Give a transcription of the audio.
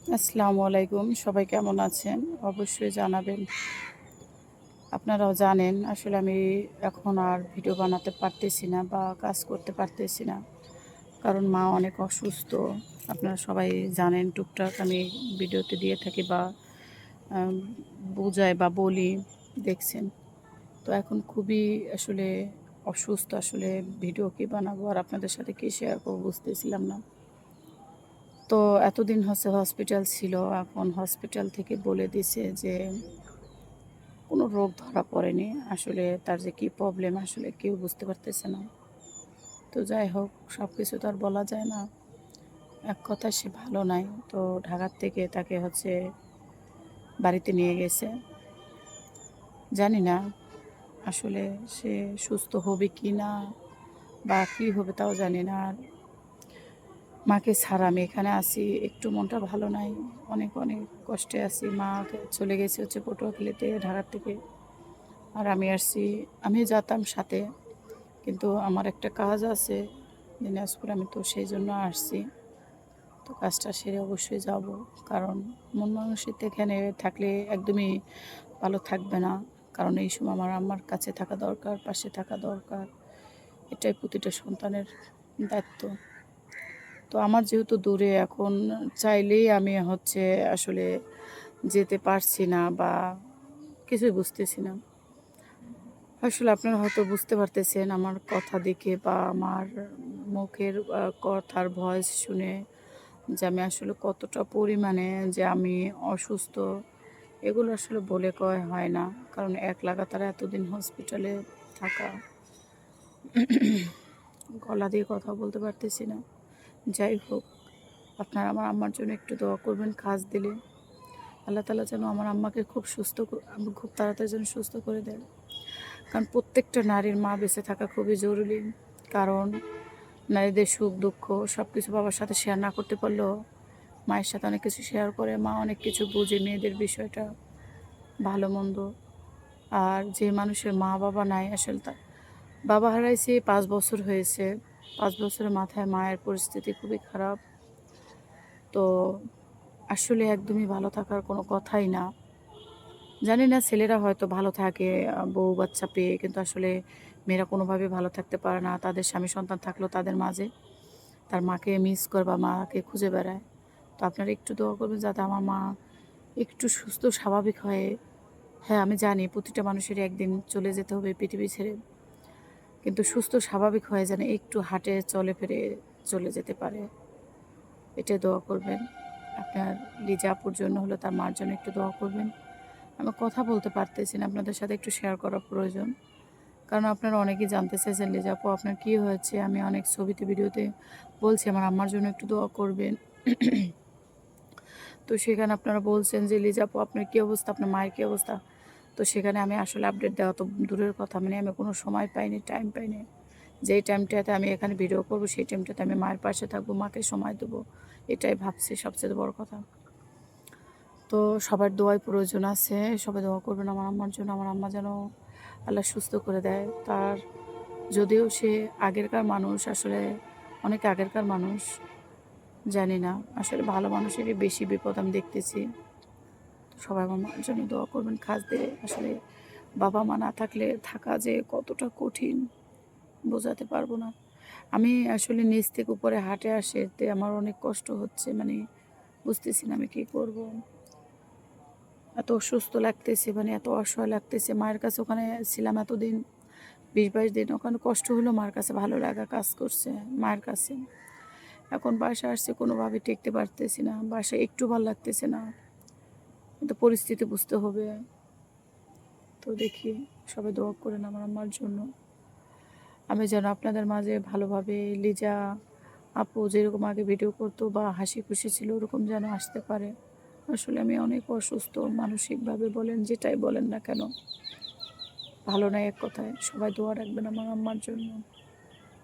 আসসালামু আলাইকুম। সবাই কেমন আছেন? অবশ্যই জানাবেন। আপনারাও জানেন আসলে আমি এখন আর ভিডিও বানাতে পারতেছি না বা কাজ করতে পারতেছি না। কারণ মা অনেক অসুস্থ। আপনারা সবাই জানেন টুকটাক আমি ভিডিওতে দিয়ে থাকি বা আম বুঝাই বা বলি, দেখছেন। তো এখন খুবই আসলে অসুস্থ, আসলে ভিডিও কি বানাবো আর আপনাদের সাথে কি শেয়ার করব বুঝতেছিলাম না। তো এতদিন হচ্ছে হসপিটাল ছিল। এখন হসপিটাল থেকে বলে দিছে যে কোনো রোগ ধরা পড়েনি। আসলে তার যে কী প্রবলেম আসলে কেউ বুঝতে পারতেছে না। তো যাই হোক, সব কিছু তো আর বলা যায় না। এক কথায় সে ভালো নাই। তো ঢাকার থেকে তাকে হচ্ছে বাড়িতে নিয়ে গেছে। জানি না আসলে সে সুস্থ হবে কি না বা কী হবে তাও জানি না। আর মাকে ছাড়া আমি এখানে আছি, একটু মনটা ভালো নাই। অনেক, অনেক কষ্টে আছি। মা চলে গেছে হচ্ছে পটুয়াখালীতে ঢাকার থেকে। আর আমি আসছি, আমিও যেতাম সাথে। কিন্তু আমার একটা কাজ আছে দিনাজপুরে, আমি তো সেই জন্য আসছি। তো কাজটা সেরে অবশ্যই যাব। কারণ মন মানসিকতা এখানে থাকলে একদমই ভালো থাকবে না। কারণ এই সময় আমার আম্মার কাছে থাকা দরকার, পাশে থাকা দরকার। এটাই প্রতিটা সন্তানের দায়িত্ব। তো আমার যেহেতু দূরে, এখন চাইলেই আমি হচ্ছে আসলে যেতে পারছি না বা কিছুই বুঝতেছি না। আসলে আপনারা হয়তো বুঝতে পারতেছেন আমার কথা দেখে বা আমার মুখের কথার ভয়েস শুনে যে আমি আসলে কতটা পরিমাণে যে আমি অসুস্থ, এগুলো আসলে বলে কয় হয় না। কারণ এক লাগাতার এতদিন হসপিটালে থাকা, গলা দিয়ে কথা বলতে পারতেছি না। যাই হোক, আপনারা আমার আম্মার জন্য একটু দোয়া করবেন। কাজ দিলে আল্লাহ তাআলা যেন আমার আম্মাকে খুব খুব তাড়াতাড়ি যেন সুস্থ করে দেয়। কারণ প্রত্যেকটা নারীর মা বেঁচে থাকা খুবই জরুরি। কারণ নারীদের সুখ দুঃখ সব কিছু বাবার সাথে শেয়ার না করতে পারলেও মায়ের সাথে অনেক কিছু শেয়ার করে। মা অনেক কিছু বুঝে মেয়েদের বিষয়টা, ভালো মন্দ। আর যে মানুষের মা বাবা নাই, আসলে তার বাবা হারাইছে 5 বছর হয়েছে। 5 বছরের মাথায় মায়ের পরিস্থিতি খুবই খারাপ। তো আসলে একদমই ভালো থাকার কোনো কথাই না। জানি না ছেলেরা হয়তো ভালো থাকে বউ বাচ্চা পেয়ে, কিন্তু আসলে মেয়েরা কোনোভাবেই ভালো থাকতে পারে না। তাদের স্বামী সন্তান থাকলেও তাদের মাঝে তার মাকে মিস করে বা মাকে খুঁজে বেড়ায়। তো আপনারা একটু দোয়া করবেন যাতে আমার মা একটু সুস্থ স্বাভাবিক হয়ে, হ্যাঁ আমি জানি প্রতিটা মানুষেরই একদিন চলে যেতে হবে পৃথিবী ছেড়ে, কিন্তু সুস্থ স্বাভাবিক হয়ে যেন একটু হাঁটে চলে ফিরে চলে যেতে পারে, এটাই দোয়া করবেন। আপনার লিজা আপুর জন্য হলো, তার মার জন্য একটু দোয়া করবেন। আমি কথা বলতে পারতেছি না, আপনাদের সাথে একটু শেয়ার করা প্রয়োজন। কারণ আপনারা অনেকেই জানতে চাইছেন লিজা আপু আপনার কী হয়েছে। আমি অনেক ছবিতে ভিডিওতে বলছি আমার আম্মার জন্য একটু দোয়া করবেন। তো সেখানে আপনারা বলছেন যে লিজা আপু আপনার কী অবস্থা, আপনার মায়ের কী অবস্থা। তো সেখানে আমি আসলে আপডেট দেওয়া তো দূরের কথা, মানে আমি কোনো সময় পাইনি, টাইম পাইনি। যেই টাইমটাতে আমি এখানে ভিডিও করব সেই টাইমটাতে আমি মায়ের পাশে থাকবো, মাকে সময় দেবো, এটাই ভাবছি সবচেয়ে বড় কথা। তো সবার দোয়াই প্রয়োজন আছে। সবাই দোয়া করবেন আমার আম্মার জন্য। আমার আম্মা যেন আল্লাহ সুস্থ করে দেয়। তার যদিও সে আগেরকার মানুষ, আসলে অনেক আগেরকার মানুষ, জানি না আসলে ভালো মানুষেরই বেশি বিপদ আমি দেখতেছি। তো সবাই আমার মার জন্য দোয়া করবেন। খাস দিয়ে আসলে বাবা মা না থাকলে থাকা যে কতটা কঠিন বোঝাতে পারবো না। আমি আসলে নিচ থেকে উপরে হাঁটে আসতে আমার অনেক কষ্ট হচ্ছে, মানে বুঝতেছি না আমি কী করব। এত অসুস্থ লাগতেছে, মানে এত অসহায় লাগতেছে। মায়ের কাছে ওখানে ছিলাম এতদিন, 20-22 দিন ওখানে কষ্ট হলো, মার কাছে ভালো লাগা কাজ করছে মায়ের কাছে। এখন বাসায় আসছি, কোনোভাবে টিকতে পারতেছি না, বাসায় একটু ভালো লাগতেছে না। কিন্তু পরিস্থিতি বুঝতে হবে। তো দেখি, সবাই দোয়া করেন আমার আম্মার জন্য। আমি যেন আপনাদের মাঝে ভালোভাবে লিজা আপু যেরকম আগে ভিডিও করতো বা হাসি খুশি ছিল ওরকম যেন আসতে পারে। আসলে আমি অনেক অসুস্থ মানসিকভাবে, বলেন যেটাই বলেন না কেন, ভালো নাই এক কথায়। সবাই দোয়া রাখবেন আমার আম্মার জন্য।